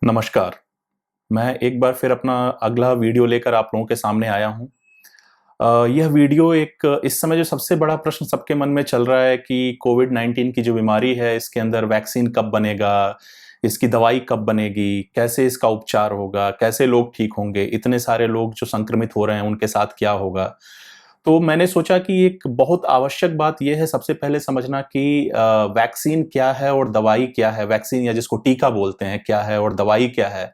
नमस्कार, मैं एक बार फिर अपना अगला वीडियो लेकर आप लोगों के सामने आया हूँ। यह वीडियो एक इस समय जो सबसे बड़ा प्रश्न सबके मन में चल रहा है कि कोविड-19 की जो बीमारी है, इसके अंदर वैक्सीन कब बनेगा? इसकी दवाई कब बनेगी? कैसे इसका उपचार होगा? कैसे लोग ठीक होंगे? इतने सारे लोग जो संक्रमित हो रहे हैं, उनके साथ क्या होगा? तो मैंने सोचा कि एक बहुत आवश्यक बात ये है सबसे पहले समझना कि वैक्सीन क्या है और दवाई क्या है? वैक्सीन या जिसको टीका बोलते हैं क्या है और दवाई क्या है?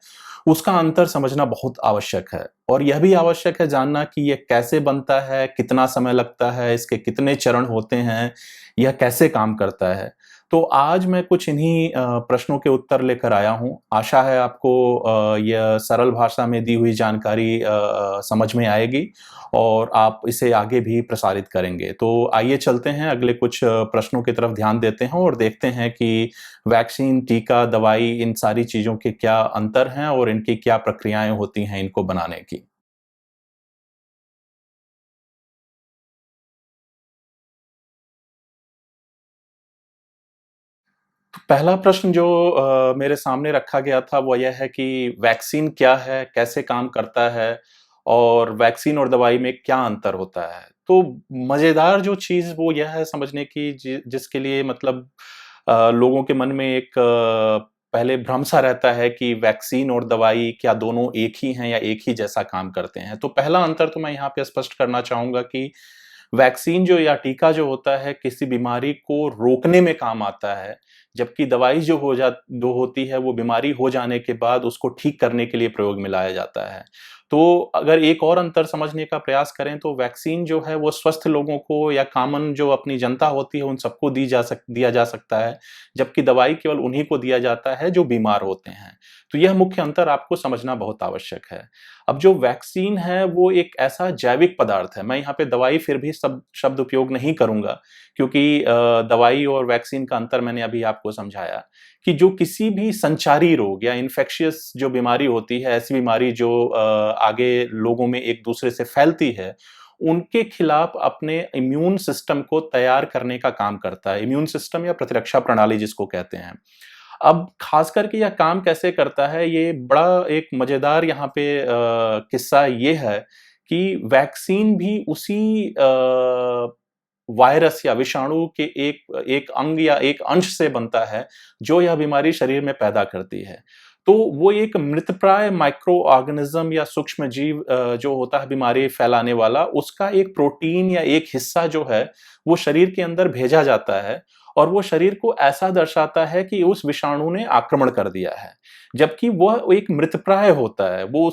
उसका अंतर समझना बहुत आवश्यक है और यह भी आवश्यक है जानना कि ये कैसे बनता है, कितना समय लगता है, इसके कितने चरण होते हैं, यह कैसे काम करता है। तो आज मैं कुछ इन्हीं प्रश्नों के उत्तर लेकर आया हूँ। आशा है आपको यह सरल भाषा में दी हुई जानकारी समझ में आएगी और आप इसे आगे भी प्रसारित करेंगे। तो आइए चलते हैं अगले कुछ प्रश्नों की तरफ ध्यान देते हैं और देखते हैं कि वैक्सीन, टीका, दवाई इन सारी चीज़ों के क्या अंतर हैं और इनकी क्या प्रक्रियाएँ होती हैं इनको बनाने की। तो पहला प्रश्न जो मेरे सामने रखा गया था वो यह है कि वैक्सीन क्या है? कैसे काम करता है? और वैक्सीन और दवाई में क्या अंतर होता है? तो मज़ेदार जो चीज़ वो यह है समझने की जिसके लिए मतलब लोगों के मन में एक पहले भ्रम-सा रहता है कि वैक्सीन और दवाई क्या दोनों एक ही हैं या एक ही जैसा काम करते हैं? तो पहला अंतर तो मैं यहाँ पे स्पष्ट करना चाहूँगा कि वैक्सीन जो या टीका जो होता है किसी बीमारी को रोकने में काम आता है, जबकि दवाई जो होती है वो बीमारी हो जाने के बाद उसको ठीक करने के लिए प्रयोग में लाया जाता है। तो अगर एक और अंतर समझने का प्रयास करें तो वैक्सीन जो है वो स्वस्थ लोगों को या कॉमन जो अपनी जनता होती है उन सबको दिया जा सकता है, जबकि दवाई केवल उन्हीं को दिया जाता है जो बीमार होते हैं। तो यह मुख्य अंतर आपको समझना बहुत आवश्यक है। अब जो वैक्सीन है वो एक ऐसा जैविक पदार्थ है, मैं यहाँ पे दवाई फिर भी सब शब्द उपयोग नहीं करूँगा क्योंकि दवाई और वैक्सीन का अंतर मैंने अभी आपको समझाया कि जो किसी भी संचारी रोग या इन्फेक्शियस जो बीमारी होती है, ऐसी बीमारी जो आगे लोगों में एक-दूसरे से फैलती है, उनके खिलाफ अपने इम्यून सिस्टम को तैयार करने का काम करता है। इम्यून सिस्टम या प्रतिरक्षा प्रणाली जिसको कहते हैं। अब ख़ास करके यह काम कैसे करता है, ये बड़ा एक मज़ेदार यहाँ पे किस्सा ये है कि वैक्सीन भी उसी वायरस या विषाणु के एक एक अंग या एक अंश से बनता है, जो यह बीमारी शरीर में पैदा करती है। तो वो एक मृतप्राय माइक्रो ऑर्गेनिज़्म या सूक्ष्म जीव जो होता है बीमारी फैलाने वाला, उसका एक प्रोटीन या एक हिस्सा जो है, वो शरीर के अंदर भेजा जाता है और वो शरीर को ऐसा दर्शाता है कि उस विषाणु ने आक्रमण कर दिया है। जबकि वह एक मृतप्राय होता है, वो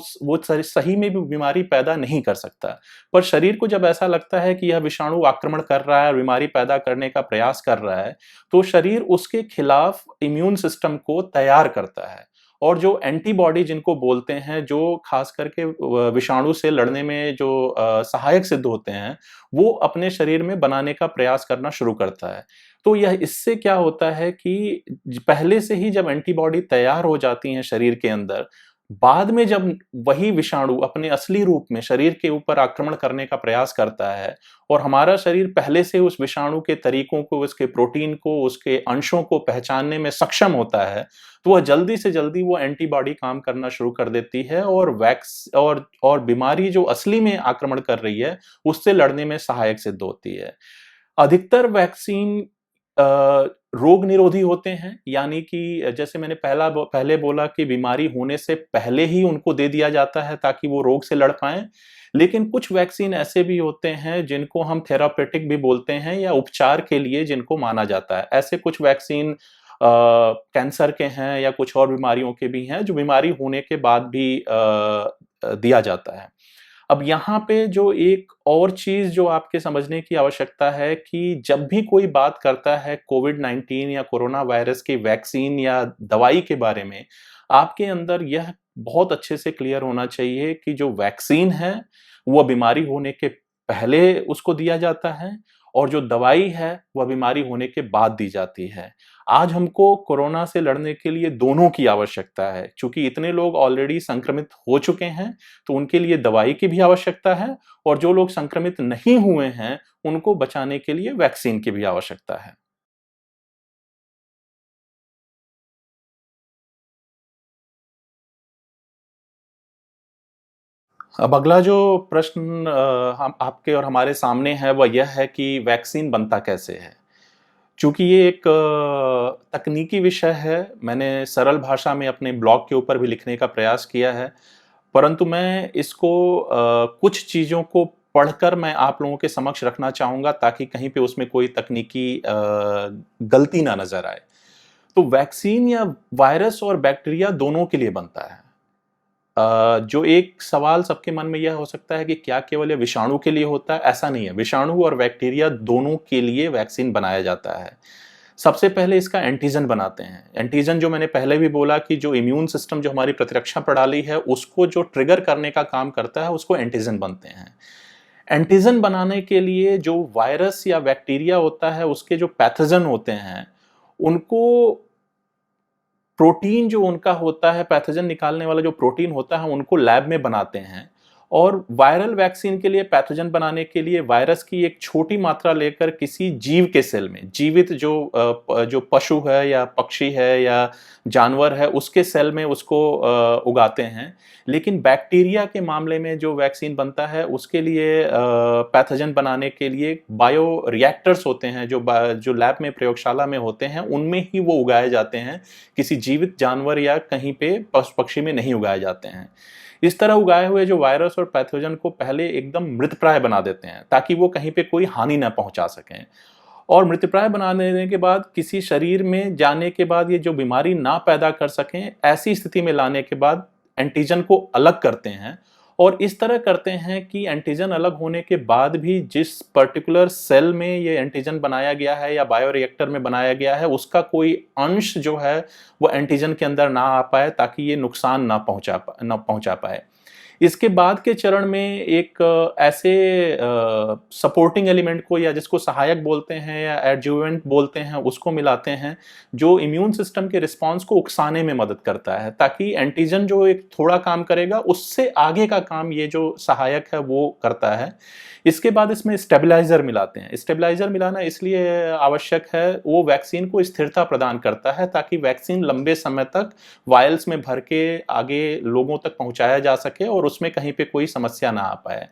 सही में भी बीमारी पैदा नहीं कर सकता। पर शरीर को जब ऐसा लगता है कि यह विषाणु आक्रमण कर रहा है और बीमारी पैदा करने का प्रयास कर रहा है, तो शरीर उसके खिलाफ इम्यून सिस्टम को तैयार करता है। और जो एंटीबॉडी जिनको बोलते हैं, जो खास करके विषाणु से लड़ने में जो सहायक सिद्ध होते हैं, वो अपने शरीर में बनाने का प्रयास करना शुरू करता है। तो यह इससे क्या होता है कि पहले से ही जब एंटीबॉडी तैयार हो जाती हैं शरीर के अंदर, बाद में जब वही विषाणु अपने असली रूप में शरीर के ऊपर आक्रमण करने का प्रयास करता है और हमारा शरीर पहले से उस विषाणु के तरीकों को, उसके प्रोटीन को, उसके अंशों को पहचानने में सक्षम होता है, तो वह जल्दी से जल्दी वो एंटीबॉडी काम करना शुरू कर देती है और बीमारी जो असली में आक्रमण कर रही है, उससे लड़ने में सहायक सिद्ध होती है। अधिकतर वैक्सीन अ, रोग निरोधी होते हैं, यानी कि जैसे मैंने पहले बोला कि बीमारी होने से पहले ही उनको दे दिया जाता है ताकि वो रोग से लड़ पाएँ। लेकिन कुछ वैक्सीन ऐसे भी होते हैं जिनको हम थेरापेutiक भी बोलते हैं या उपचार के लिए जिनको माना जाता है। ऐसे कुछ वैक्सीन कैंसर के हैं या कुछ और बीमारियों के भी हैं जो बीमारी होने के बाद भी दिया जाता है। अब यहाँ पे जो एक और चीज़ जो आपके समझने की आवश्यकता है कि जब भी कोई बात करता है कोविड-19 या कोरोना वायरस की वैक्सीन या दवाई के बारे में, आपके अंदर यह बहुत अच्छे से क्लियर होना चाहिए कि जो वैक्सीन है, वो बीमारी होने के पहले उसको दिया जाता है और जो दवाई है, वह बीमारी होने के बाद दी जाती है। आज हमको कोरोना से लड़ने के लिए दोनों की आवश्यकता है, चूँकि इतने लोग ऑलरेडी संक्रमित हो चुके हैं, तो उनके लिए दवाई की भी आवश्यकता है और जो लोग संक्रमित नहीं हुए हैं, उनको बचाने के लिए वैक्सीन की भी आवश्यकता है। अब अगला जो प्रश्न हम आपके और हमारे सामने है वह यह है कि वैक्सीन बनता कैसे है? चूँकि ये एक तकनीकी विषय है, मैंने सरल भाषा में अपने ब्लॉग के ऊपर भी लिखने का प्रयास किया है, परंतु मैं इसको कुछ चीज़ों को पढ़कर मैं आप लोगों के समक्ष रखना चाहूँगा ताकि कहीं पे उसमें कोई तकनीकी गलती ना नज़र आए। तो वैक्सीन या वायरस और बैक्टीरिया दोनों के लिए बनता है। जो एक सवाल सबके मन में यह हो सकता है कि क्या केवल ये विषाणु के लिए होता है? ऐसा नहीं है, विषाणु और बैक्टीरिया दोनों के लिए वैक्सीन बनाया जाता है। सबसे पहले इसका एंटीजन बनाते हैं। एंटीजन जो मैंने पहले भी बोला कि जो इम्यून सिस्टम जो हमारी प्रतिरक्षा प्रणाली है, उसको जो ट्रिगर करने का काम करता है, उसको एंटीजन बनते हैं। एंटीजन बनाने के लिए जो वायरस या बैक्टीरिया होता है, उसके जो पैथोजन होते हैं, उनको प्रोटीन जो उनका होता है, पैथोजन निकालने वाला जो प्रोटीन होता है, उनको लैब में बनाते हैं और वायरल वैक्सीन के लिए पैथोजन बनाने के लिए वायरस की एक छोटी मात्रा लेकर किसी जीव के सेल में, जीवित जो पशु है या पक्षी है या जानवर है, उसके सेल में उसको उगाते हैं। लेकिन बैक्टीरिया के मामले में जो वैक्सीन बनता है, उसके लिए पैथोजन बनाने के लिए बायो रिएक्टर्स होते हैं, जो लैब में प्रयोगशाला में होते हैं, उनमें ही वो उगाए जाते हैं। किसी जीवित जानवर या कहीं पे पशु पक्षी में नहीं उगाए जाते हैं। इस तरह उगाए हुए जो वायरस और पैथोजन को पहले एकदम मृतप्राय बना देते हैं ताकि वो कहीं पे कोई हानि ना पहुंचा सकें। और मृतप्राय बना देने के बाद किसी शरीर में जाने के बाद ये जो बीमारी ना पैदा कर सकें, ऐसी स्थिति में लाने के बाद एंटीजन को अलग करते हैं और इस तरह करते हैं कि एंटीजन अलग होने के बाद भी जिस पर्टिकुलर सेल में ये एंटीजन बनाया गया है या बायोरिएक्टर में बनाया गया है, उसका कोई अंश जो है वो एंटीजन के अंदर ना आ पाए ताकि ये नुकसान ना पहुंचा पाए। इसके बाद के चरण में एक ऐसे सपोर्टिंग एलिमेंट को या जिसको सहायक बोलते हैं या एडजुवेंट बोलते हैं, उसको मिलाते हैं जो इम्यून सिस्टम के रिस्पॉन्स को उकसाने में मदद करता है ताकि एंटीजन जो एक थोड़ा काम करेगा उससे आगे का काम ये जो सहायक है वो करता है। इसके बाद इसमें स्टेबलाइजर मिलाते हैं। स्टेबलाइजर मिलाना इसलिए आवश्यक है, वो वैक्सीन को स्थिरता प्रदान करता है ताकि वैक्सीन लंबे समय तक वायल्स में भर के आगे लोगों तक पहुंचाया जा सके और उसमें कहीं पे कोई समस्या ना आ पाए।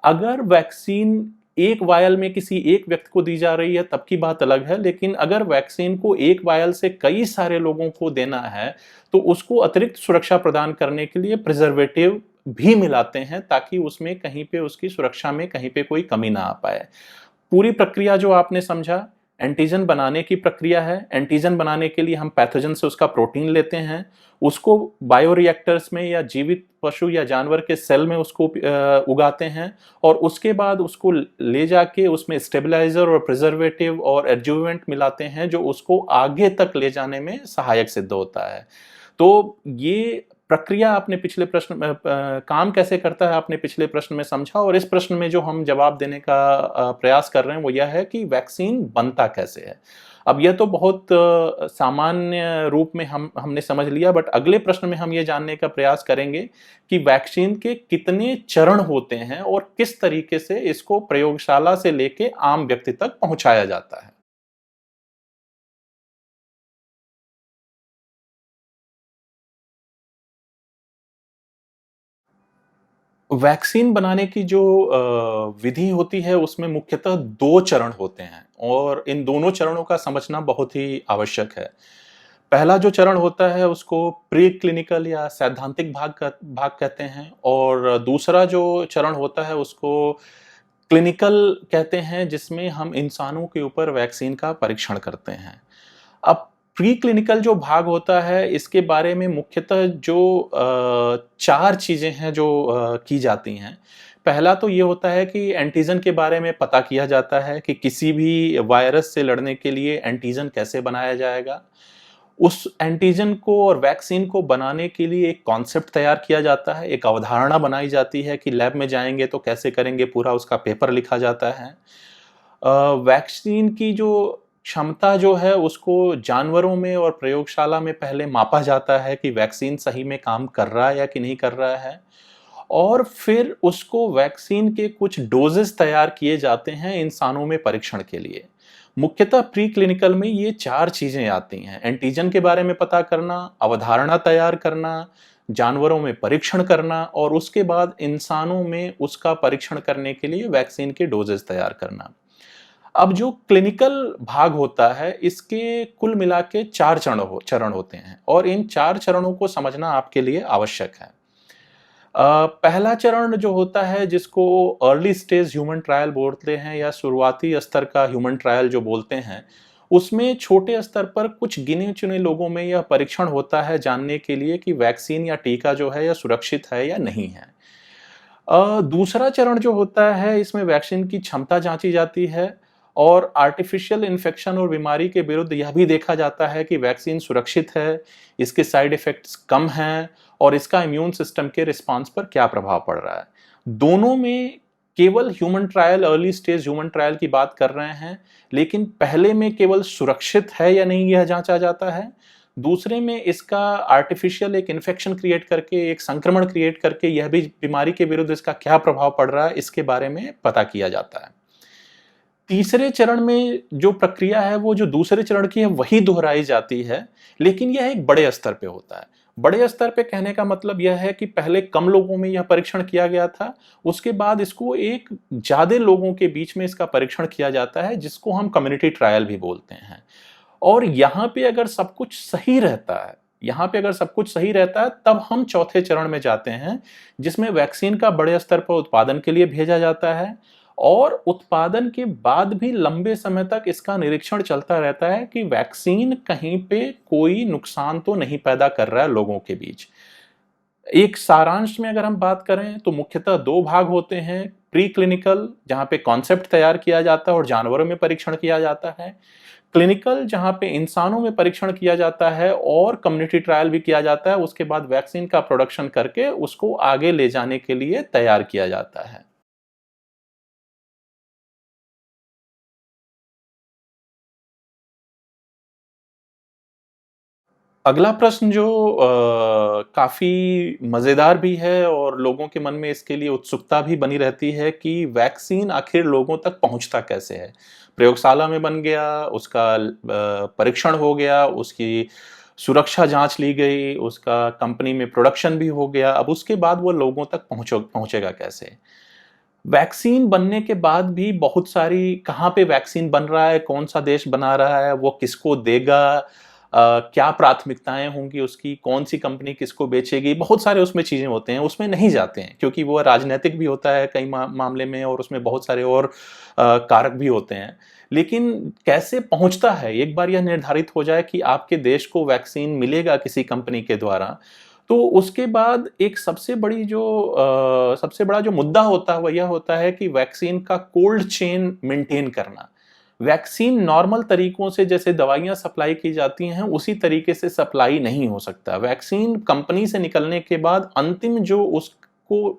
अगर वैक्सीन एक वायल में किसी एक व्यक्ति को दी जा रही है तब की बात अलग है, लेकिन अगर वैक्सीन को एक वायल से कई सारे लोगों को देना है तो उसको अतिरिक्त सुरक्षा प्रदान करने के लिए प्रिजर्वेटिव भी मिलाते हैं ताकि उसमें कहीं पे उसकी सुरक्षा में कहीं पे कोई कमी ना आ पाए। पूरी प्रक्रिया जो आपने समझा, एंटीजन बनाने की प्रक्रिया है। एंटीजन बनाने के लिए हम पैथोजन से उसका प्रोटीन लेते हैं, उसको बायोरिएक्टर्स में या जीवित पशु या जानवर के सेल में उसको उगाते हैं और उसके बाद उसको ले जाके उसमें स्टेबलाइजर और प्रिजर्वेटिव और एडजुवेंट मिलाते हैं जो उसको आगे तक ले जाने में सहायक सिद्ध होता है। तो ये प्रक्रिया आपने पिछले प्रश्न में काम कैसे करता है आपने पिछले प्रश्न में समझा और इस प्रश्न में जो हम जवाब देने का प्रयास कर रहे हैं वो यह है कि वैक्सीन बनता कैसे है। अब यह तो बहुत सामान्य रूप में हमने समझ लिया, बट अगले प्रश्न में हम ये जानने का प्रयास करेंगे कि वैक्सीन के कितने चरण होते हैं और किस तरीके से इसको प्रयोगशाला से लेके आम व्यक्ति तक पहुंचाया जाता है। वैक्सीन बनाने की जो विधि होती है उसमें मुख्यतः 2 चरण होते हैं और इन दोनों चरणों का समझना बहुत ही आवश्यक है। पहला जो चरण होता है उसको प्री क्लिनिकल या सैद्धांतिक भाग कहते हैं और दूसरा जो चरण होता है उसको क्लिनिकल कहते हैं जिसमें हम इंसानों के ऊपर वैक्सीन का परीक्षण करते हैं। अब प्री क्लिनिकल जो भाग होता है इसके बारे में मुख्यतः जो 4 चीज़ें हैं जो की जाती हैं। पहला तो ये होता है कि एंटीजन के बारे में पता किया जाता है कि किसी भी वायरस से लड़ने के लिए एंटीजन कैसे बनाया जाएगा। उस एंटीजन को और वैक्सीन को बनाने के लिए एक कॉन्सेप्ट तैयार किया जाता है, एक अवधारणा बनाई जाती है कि लैब में जाएँगे तो कैसे करेंगे, पूरा उसका पेपर लिखा जाता है। वैक्सीन की जो क्षमता जो है उसको जानवरों में और प्रयोगशाला में पहले मापा जाता है कि वैक्सीन सही में काम कर रहा है या कि नहीं कर रहा है और फिर उसको वैक्सीन के कुछ डोजेस तैयार किए जाते हैं इंसानों में परीक्षण के लिए। मुख्यतः प्री क्लिनिकल में ये 4 चीजें आती हैं। एंटीजन के बारे में पता करना, अवधारणा तैयार करना, जानवरों में परीक्षण करना और उसके बाद इंसानों में उसका परीक्षण करने के लिए वैक्सीन के डोजेस तैयार करना। अब जो क्लिनिकल भाग होता है, इसके कुल मिला के 4 चरण होते हैं और इन 4 चरणों को समझना आपके लिए आवश्यक है। पहला चरण जो होता है जिसको अर्ली स्टेज ह्यूमन ट्रायल बोलते हैं या शुरुआती स्तर का ह्यूमन ट्रायल जो बोलते हैं, उसमें छोटे स्तर पर कुछ गिने-चुने लोगों में यह परीक्षण होता है जानने के लिए कि वैक्सीन या टीका जो है यह सुरक्षित है या नहीं है। दूसरा चरण जो होता है इसमें वैक्सीन की क्षमता जांची जाती है और आर्टिफिशियल इन्फेक्शन और बीमारी के विरुद्ध यह भी देखा जाता है कि वैक्सीन सुरक्षित है, इसके साइड इफेक्ट्स कम हैं और इसका इम्यून सिस्टम के रिस्पॉन्स पर क्या प्रभाव पड़ रहा है। दोनों में केवल human trial, early stage human trial की बात कर रहे हैं, लेकिन पहले में केवल सुरक्षित है या नहीं यह जांचा जाता है, दूसरे में इसका आर्टिफिशियल एक इन्फेक्शन क्रिएट करके, एक संक्रमण क्रिएट करके यह भी बीमारी के विरुद्ध इसका क्या प्रभाव पड़ रहा है, इसके बारे में पता किया जाता है। तीसरे चरण में जो प्रक्रिया है वो जो दूसरे चरण की है वही दोहराई जाती है, लेकिन यह एक बड़े स्तर पे होता है। बड़े स्तर पे कहने का मतलब यह है कि पहले कम लोगों में यह परीक्षण किया गया था, उसके बाद इसको एक ज़्यादा लोगों के बीच में इसका परीक्षण किया जाता है जिसको हम कम्युनिटी ट्रायल भी बोलते हैं। और यहाँ पे अगर सब कुछ सही रहता है, तब हम चौथे चरण में जाते हैं जिसमें वैक्सीन का बड़े स्तर पर उत्पादन के लिए भेजा जाता है और उत्पादन के बाद भी लंबे समय तक इसका निरीक्षण चलता रहता है कि वैक्सीन कहीं पे कोई नुकसान तो नहीं पैदा कर रहा है लोगों के बीच। एक सारांश में अगर हम बात करें तो मुख्यतः 2 भाग होते हैं, प्री क्लिनिकल जहां पे कॉन्सेप्ट तैयार किया जाता है और जानवरों में परीक्षण किया जाता है, क्लिनिकल जहां पे इंसानों में परीक्षण किया जाता है और कम्युनिटी ट्रायल भी किया जाता है, उसके बाद वैक्सीन का प्रोडक्शन करके उसको आगे ले जाने के लिए तैयार किया जाता है। अगला प्रश्न जो काफ़ी मज़ेदार भी है और लोगों के मन में इसके लिए उत्सुकता भी बनी रहती है कि वैक्सीन आखिर लोगों तक पहुँचता कैसे है? प्रयोगशाला में बन गया, उसका परीक्षण हो गया, उसकी सुरक्षा जाँच ली गई, उसका कंपनी में प्रोडक्शन भी हो गया, अब उसके बाद वो लोगों तक पहुँचेगा कैसे? वैक्सीन बनने के बाद भी बहुत सारी कहाँ पे वैक्सीन बन रहा है, कौन-सा देश बना रहा है, वो किसको देगा, क्या प्राथमिकताएँ होंगी उसकी, कौन-सी कंपनी किसको बेचेगी, बहुत सारे उसमें चीज़ें होते हैं, उसमें नहीं जाते हैं क्योंकि वो राजनैतिक भी होता है कई मामले में और उसमें बहुत सारे और कारक भी होते हैं। लेकिन कैसे पहुँचता है, एक बार यह निर्धारित हो जाए कि आपके देश को वैक्सीन मिलेगा किसी कंपनी के द्वारा, तो उसके बाद एक सबसे बड़ा जो मुद्दा होता है, वो यह होता है कि वैक्सीन का कोल्ड चेन मेंटेन करना। वैक्सीन नॉर्मल तरीकों से जैसे दवाइयाँ सप्लाई की जाती हैं, उसी तरीके से सप्लाई नहीं हो सकता। वैक्सीन कंपनी से निकलने के बाद अंतिम जो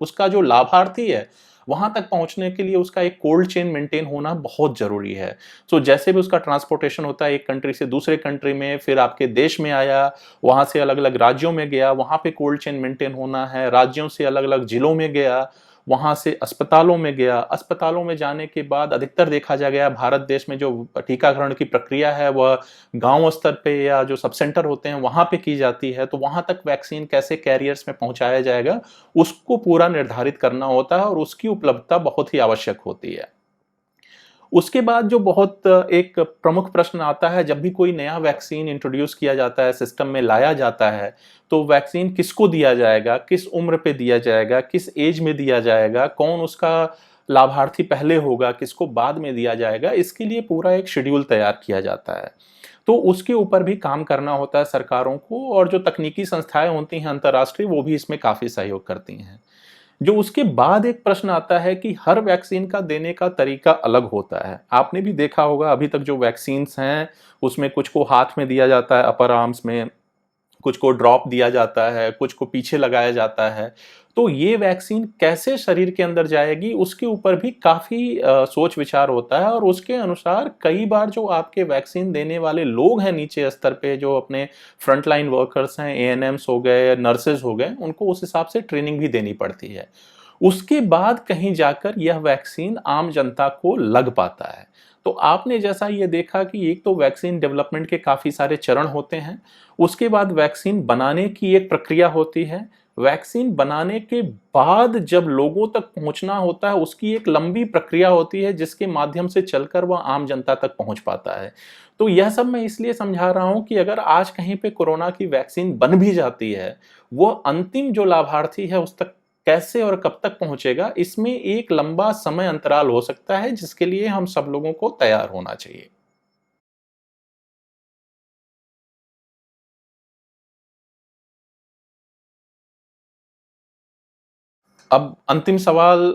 उसका जो लाभार्थी है, वहाँ तक पहुँचने के लिए उसका एक कोल्ड चेन मेंटेन होना बहुत ज़रूरी है। सो जैसे भी उसका ट्रांसपोर्टेशन होता है एक कंट्री से दूसरे कंट्री में, फिर आपके देश में आया, वहाँ से अलग-अलग राज्यों में गया, वहाँ पे कोल्ड चेन मेंटेन होना है, राज्यों से अलग-अलग जिलों में गया, वहाँ से अस्पतालों में गया, अस्पतालों में जाने के बाद अधिकतर देखा जा गया भारत देश में जो टीकाकरण की प्रक्रिया है वह गाँव स्तर पे या जो सब सेंटर होते हैं वहाँ पे की जाती है, तो वहाँ तक वैक्सीन कैसे कैरियर्स में पहुँचाया जाएगा, उसको पूरा निर्धारित करना होता है और उसकी उपलब्धता बहुत ही आवश्यक होती है। उसके बाद जो बहुत एक प्रमुख प्रश्न आता है जब भी कोई नया वैक्सीन इंट्रोड्यूस किया जाता है, सिस्टम में लाया जाता है, तो वैक्सीन किसको दिया जाएगा, किस उम्र पे दिया जाएगा, किस एज में दिया जाएगा, कौन उसका लाभार्थी पहले होगा, किसको बाद में दिया जाएगा, इसके लिए पूरा एक शेड्यूल तैयार किया जाता है। तो उसके ऊपर भी काम करना होता है सरकारों को और जो तकनीकी संस्थाएँ होती हैं अंतर्राष्ट्रीय वो भी इसमें काफ़ी सहयोग करती हैं। जो उसके बाद एक प्रश्न आता है कि हर वैक्सीन का देने का तरीका अलग होता है। आपने भी देखा होगा अभी तक जो वैक्सीन्स हैं, उसमें कुछ को हाथ में दिया जाता है अपर आर्म्स में, कुछ को ड्रॉप दिया जाता है, कुछ को पीछे लगाया जाता है। तो ये वैक्सीन कैसे शरीर के अंदर जाएगी, उसके ऊपर भी काफ़ी सोच-विचार होता है और उसके अनुसार कई बार जो आपके वैक्सीन देने वाले लोग हैं नीचे स्तर पे, जो अपने फ्रंटलाइन वर्कर्स हैं, एएनएम्स हो गए, नर्सेज़ हो गए, उनको उस हिसाब से ट्रेनिंग भी देनी पड़ती है। उसके बाद कहीं जाकर यह वैक्सीन आम जनता को लग पाता है। तो आपने जैसा ये देखा कि एक तो वैक्सीन डेवलपमेंट के काफ़ी सारे चरण होते हैं, उसके बाद वैक्सीन बनाने की एक प्रक्रिया होती है, वैक्सीन बनाने के बाद जब लोगों तक पहुंचना होता है, उसकी एक लंबी प्रक्रिया होती है जिसके माध्यम से चलकर वह आम जनता तक पहुंच पाता है। तो यह सब मैं इसलिए समझा रहा हूं कि अगर आज कहीं पे कोरोना की वैक्सीन बन भी जाती है, वो अंतिम जो लाभार्थी है उस तक कैसे और कब तक पहुंचेगा, इसमें एक लंबा समय अंतराल हो सकता है, जिसके लिए हम सब लोगों को तैयार होना चाहिए। अब अंतिम सवाल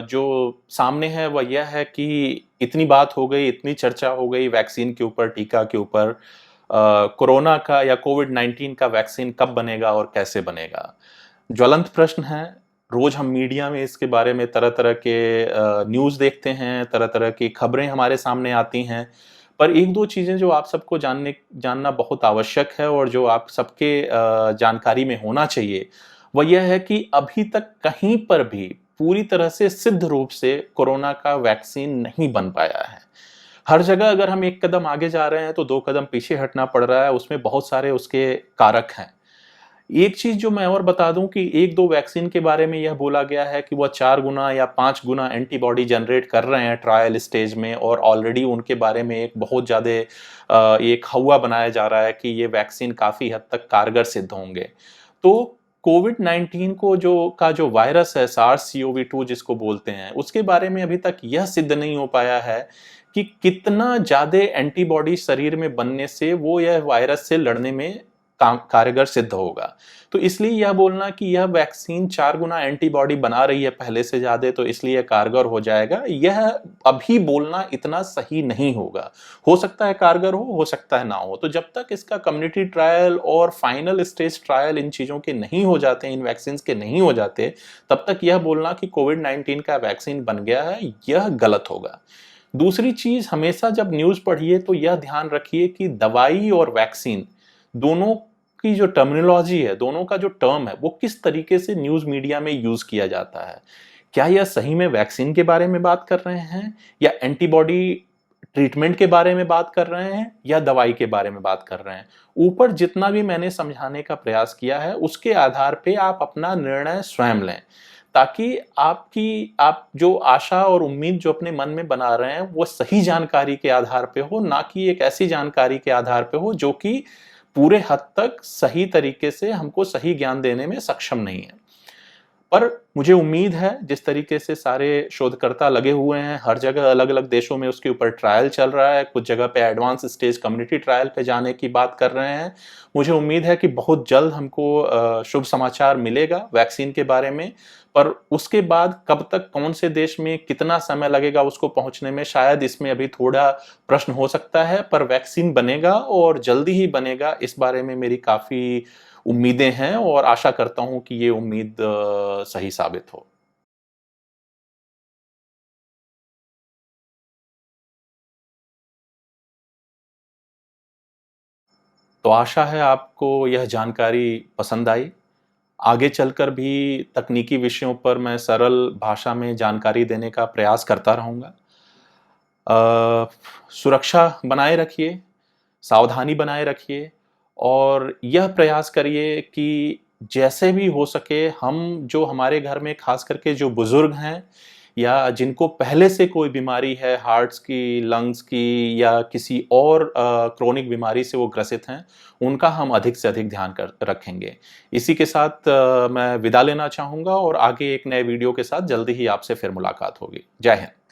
जो सामने है वह यह है कि इतनी बात हो गई, इतनी चर्चा हो गई वैक्सीन के ऊपर, टीका के ऊपर, कोरोना का या कोविड-19 का वैक्सीन कब बनेगा और कैसे बनेगा? ज्वलंत प्रश्न है। रोज़ हम मीडिया में इसके बारे में तरह-तरह के न्यूज़ देखते हैं, तरह-तरह की खबरें हमारे सामने आती हैं। पर 1-2 चीज़ें जो आप सबको जानना बहुत आवश्यक है और जो आप सबके जानकारी में होना चाहिए, वह यह है कि अभी तक कहीं पर भी पूरी तरह से सिद्ध रूप से कोरोना का वैक्सीन नहीं बन पाया है। हर जगह अगर हम 1 कदम आगे जा रहे हैं, तो 2 कदम पीछे हटना पड़ रहा है, उसमें बहुत सारे उसके कारक हैं। एक चीज़ जो मैं और बता दूँ कि 1-2 वैक्सीन के बारे में यह बोला गया है कि वह 4 गुना या 5 गुना एंटीबॉडी जनरेट कर रहे हैं ट्रायल स्टेज में, और ऑलरेडी उनके बारे में एक बहुत ज़्यादा एक हौवा बनाया जा रहा है कि ये वैक्सीन काफ़ी हद तक कारगर सिद्ध होंगे। तो कोविड-19 जो वायरस है, सार्स-CoV-2 जिसको बोलते हैं, उसके बारे में अभी तक यह सिद्ध नहीं हो पाया है कि कितना ज़्यादा एंटीबॉडी शरीर में बनने से वो यह वायरस से लड़ने में कारगर सिद्ध होगा। तो इसलिए यह बोलना कि यह वैक्सीन 4 गुना एंटीबॉडी बना रही है पहले से ज़्यादा, तो इसलिए कारगर हो जाएगा, यह अभी बोलना इतना सही नहीं होगा। हो सकता है कारगर हो सकता है ना हो। तो जब तक इसका कम्युनिटी ट्रायल और फाइनल स्टेज ट्रायल इन चीज़ों के नहीं हो जाते, इन वैक्सीन्स के नहीं हो जाते, तब तक यह बोलना कि कोविड-19 का वैक्सीन बन गया है, यह गलत होगा। दूसरी चीज़, हमेशा जब न्यूज़ पढ़िए तो यह ध्यान रखिए कि दवाई और वैक्सीन दोनों की जो टर्मिनोलॉजी है, दोनों का जो टर्म है, वो किस तरीके से न्यूज़ मीडिया में यूज़ किया जाता है। क्या यह सही में वैक्सीन के बारे में बात कर रहे हैं, या एंटीबॉडी ट्रीटमेंट के बारे में बात कर रहे हैं, या दवाई के बारे में बात कर रहे हैं? ऊपर जितना भी मैंने समझाने का प्रयास किया है, उसके आधार पे आप अपना निर्णय स्वयं लें, ताकि आप जो आशा और उम्मीद जो अपने मन में बना रहे हैं, वो सही जानकारी के आधार पे हो, ना कि एक ऐसी जानकारी के आधार पे हो जो कि पूरे हद तक सही तरीके से हमको सही ज्ञान देने में सक्षम नहीं है। पर मुझे उम्मीद है, जिस तरीके से सारे शोधकर्ता लगे हुए हैं, हर जगह अलग-अलग देशों में उसके ऊपर ट्रायल चल रहा है, कुछ जगह पे एडवांस स्टेज कम्युनिटी ट्रायल पे जाने की बात कर रहे हैं। मुझे उम्मीद है कि बहुत जल्द हमको शुभ समाचार मिलेगा वैक्सीन के बारे में, पर उसके बाद कब तक, कौन से देश में कितना समय लगेगा उसको पहुँचने में, शायद इसमें अभी थोड़ा प्रश्न हो सकता है, पर वैक्सीन बनेगा और जल्दी ही बनेगा, इस बारे में मेरी काफ़ी उम्मीदें हैं और आशा करता हूँ कि ये उम्मीद सही साबित हो। तो आशा है आपको यह जानकारी पसंद आई। आगे चलकर भी तकनीकी विषयों पर मैं सरल भाषा में जानकारी देने का प्रयास करता रहूँगा। सुरक्षा बनाए रखिए, सावधानी बनाए रखिए, और यह प्रयास करिए कि जैसे भी हो सके हम, जो हमारे घर में ख़ास करके जो बुज़ुर्ग हैं या जिनको पहले से कोई बीमारी है, हार्ट्स की, लंग्स की, या किसी और क्रोनिक बीमारी से वो ग्रसित हैं, उनका हम अधिक से अधिक ध्यान रखेंगे। इसी के साथ मैं विदा लेना चाहूँगा, और आगे एक नए वीडियो के साथ जल्दी ही आपसे फिर मुलाकात होगी। जय हिंद।